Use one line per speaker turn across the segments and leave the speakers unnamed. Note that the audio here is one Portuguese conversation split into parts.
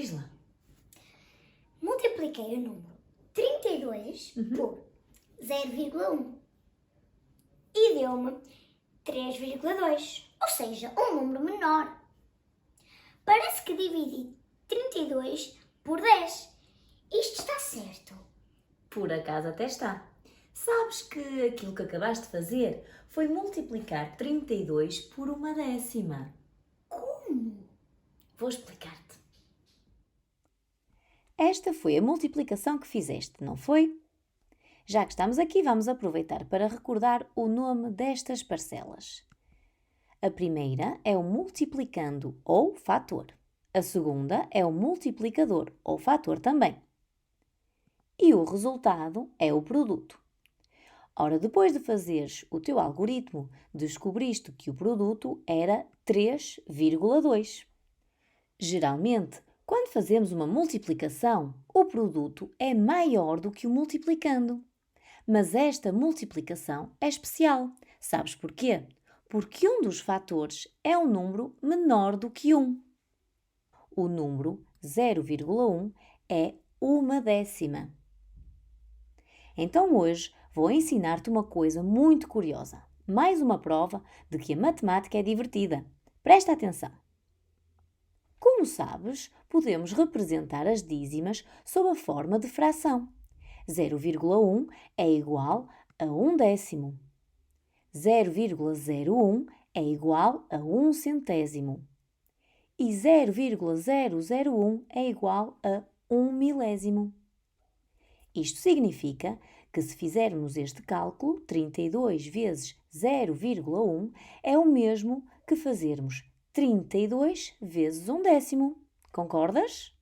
diz lá.
Multipliquei o número 32 por 0,1 e deu-me 3,2, ou seja, um número menor. Parece que dividi 32 por 10. Isto está certo?
Por acaso até está. Sabes que aquilo que acabaste de fazer foi multiplicar 32 por 1/10.
Como?
Vou explicar-te.
Esta foi a multiplicação que fizeste, não foi? Já que estamos aqui, vamos aproveitar para recordar o nome destas parcelas. A primeira é o multiplicando ou fator. A segunda é o multiplicador ou fator também. E o resultado é o produto. Ora, depois de fazeres o teu algoritmo, descobriste que o produto era 3,2. Geralmente, quando fazemos uma multiplicação, o produto é maior do que o multiplicando. Mas esta multiplicação é especial. Sabes porquê? Porque um dos fatores é um número menor do que 1. O número 0,1 é 1/10. Então hoje vou ensinar-te uma coisa muito curiosa. Mais uma prova de que a matemática é divertida. Presta atenção. Como sabes, podemos representar as dízimas sob a forma de fração. 0,1 é igual a 1/10. 0,01 é igual a 1/100. E 0,001 é igual a 1/1000. Isto significa que se fizermos este cálculo, 32 vezes 0,1 é o mesmo que fazermos 32 vezes 1/10. Concordas?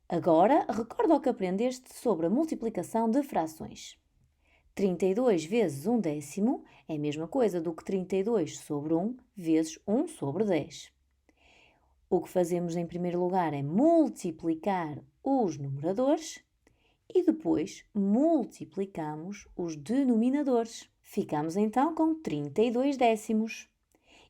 Agora, recorda o que aprendeste sobre a multiplicação de frações. 32 vezes 1/10 é a mesma coisa do que 32 sobre 1 vezes 1 sobre 10. O que fazemos em primeiro lugar é multiplicar os numeradores e depois multiplicamos os denominadores. Ficamos então com 32 décimos.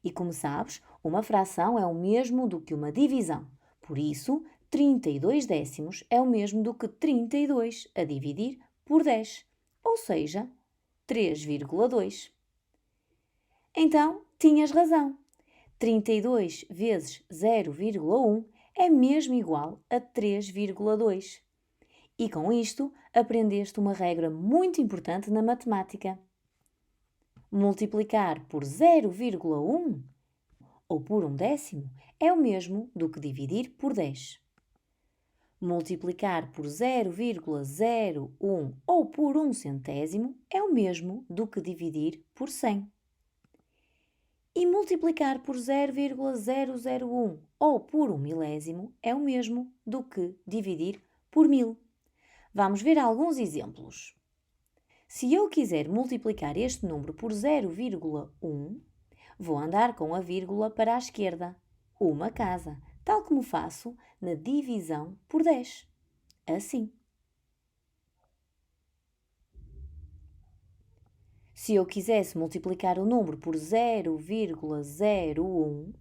E como sabes, uma fração é o mesmo do que uma divisão. Por isso, 32 décimos é o mesmo do que 32 a dividir por 10, ou seja, 3,2. Então, tinhas razão. 32 vezes 0,1 é mesmo igual a 3,2. E com isto, aprendeste uma regra muito importante na matemática. Multiplicar por 0,1 ou por 1/10 é o mesmo do que dividir por 10. Multiplicar por 0,01 ou por 1/100 é o mesmo do que dividir por 100. E multiplicar por 0,001 ou por 1/1000 é o mesmo do que dividir por 1000. Vamos ver alguns exemplos. Se eu quiser multiplicar este número por 0,1, vou andar com a vírgula para a esquerda, uma casa, tal como faço na divisão por 10. Assim. Se eu quisesse multiplicar o número por 0,01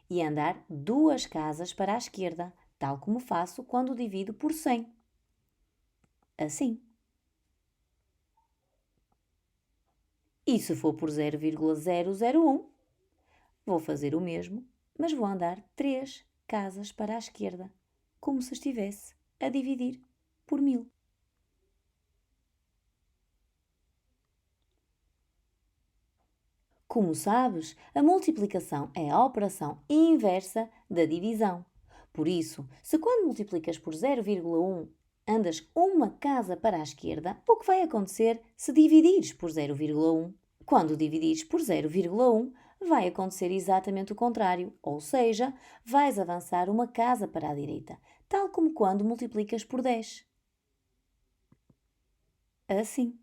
e andar duas casas para a esquerda, tal como faço quando divido por 100. Assim. E se for por 0,001, vou fazer o mesmo, mas vou andar 3 casas para a esquerda, como se estivesse a dividir por 1000. Como sabes, a multiplicação é a operação inversa da divisão. Por isso, se quando multiplicas por 0,1 andas uma casa para a esquerda, o que vai acontecer se dividires por 0,1? Quando dividires por 0,1, vai acontecer exatamente o contrário, ou seja, vais avançar uma casa para a direita, tal como quando multiplicas por 10. Assim.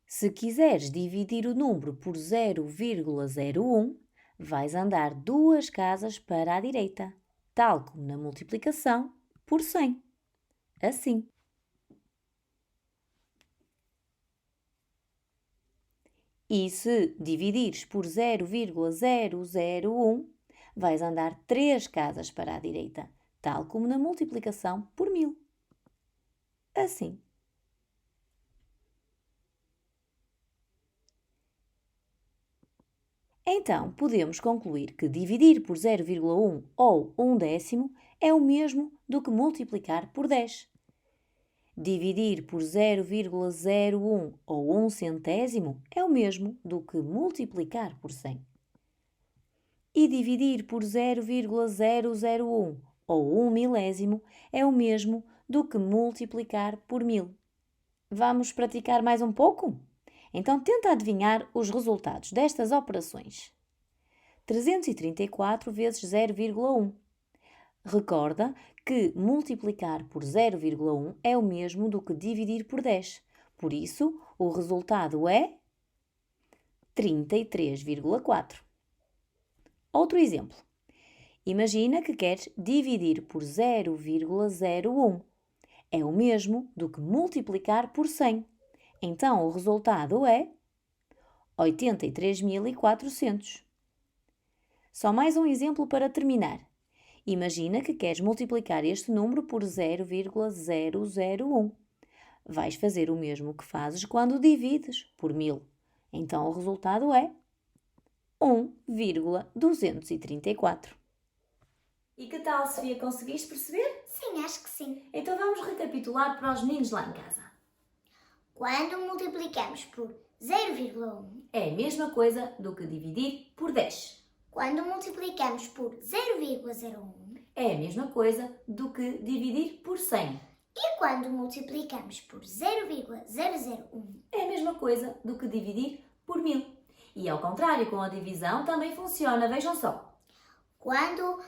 Se quiseres dividir o número por 0,01, vais andar duas casas para a direita, tal como na multiplicação por 100. Assim. E se dividires por 0,001, vais andar 3 casas para a direita, tal como na multiplicação por 1000. Assim. Então, podemos concluir que dividir por 0,1 ou 1/10 é o mesmo do que multiplicar por 10. Dividir por 0,01 ou 1/100 é o mesmo do que multiplicar por 100. E dividir por 0,001 ou 1/1000 é o mesmo do que multiplicar por 1000. Vamos praticar mais um pouco? Então tenta adivinhar os resultados destas operações. 334 vezes 0,1. Recorda que multiplicar por 0,1 é o mesmo do que dividir por 10. Por isso, o resultado é 33,4. Outro exemplo. Imagina que queres dividir por 0,01. É o mesmo do que multiplicar por 100. Então, o resultado é 83.400. Só mais um exemplo para terminar. Imagina que queres multiplicar este número por 0,001. Vais fazer o mesmo que fazes quando divides por 1000. Então, o resultado é 1,234.
E que tal, Sofia? Conseguiste perceber?
Sim, acho que sim.
Então vamos recapitular para os meninos lá em casa.
Quando multiplicamos por 0,1,
É a mesma coisa do que dividir por 10.
quando multiplicamos por 0,01
É a mesma coisa do que dividir por 100.
e quando multiplicamos por 0,001,
É a mesma coisa do que dividir por 1000. E ao contrário, com a divisão também funciona, vejam só.
quando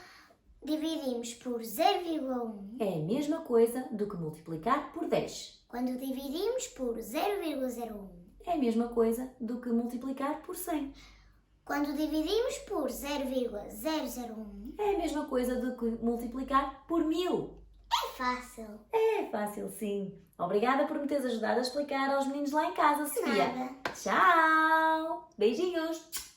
dividimos por 0,1,
É a mesma coisa do que multiplicar por 10.
quando dividimos por 0,01,
É a mesma coisa do que multiplicar por 100.
quando dividimos por 0,001,
É a mesma coisa do que multiplicar por 1000.
é fácil.
É fácil, sim. Obrigada por me teres ajudado a explicar aos meninos lá em casa, Sofia.
Nada.
Tchau! Beijinhos!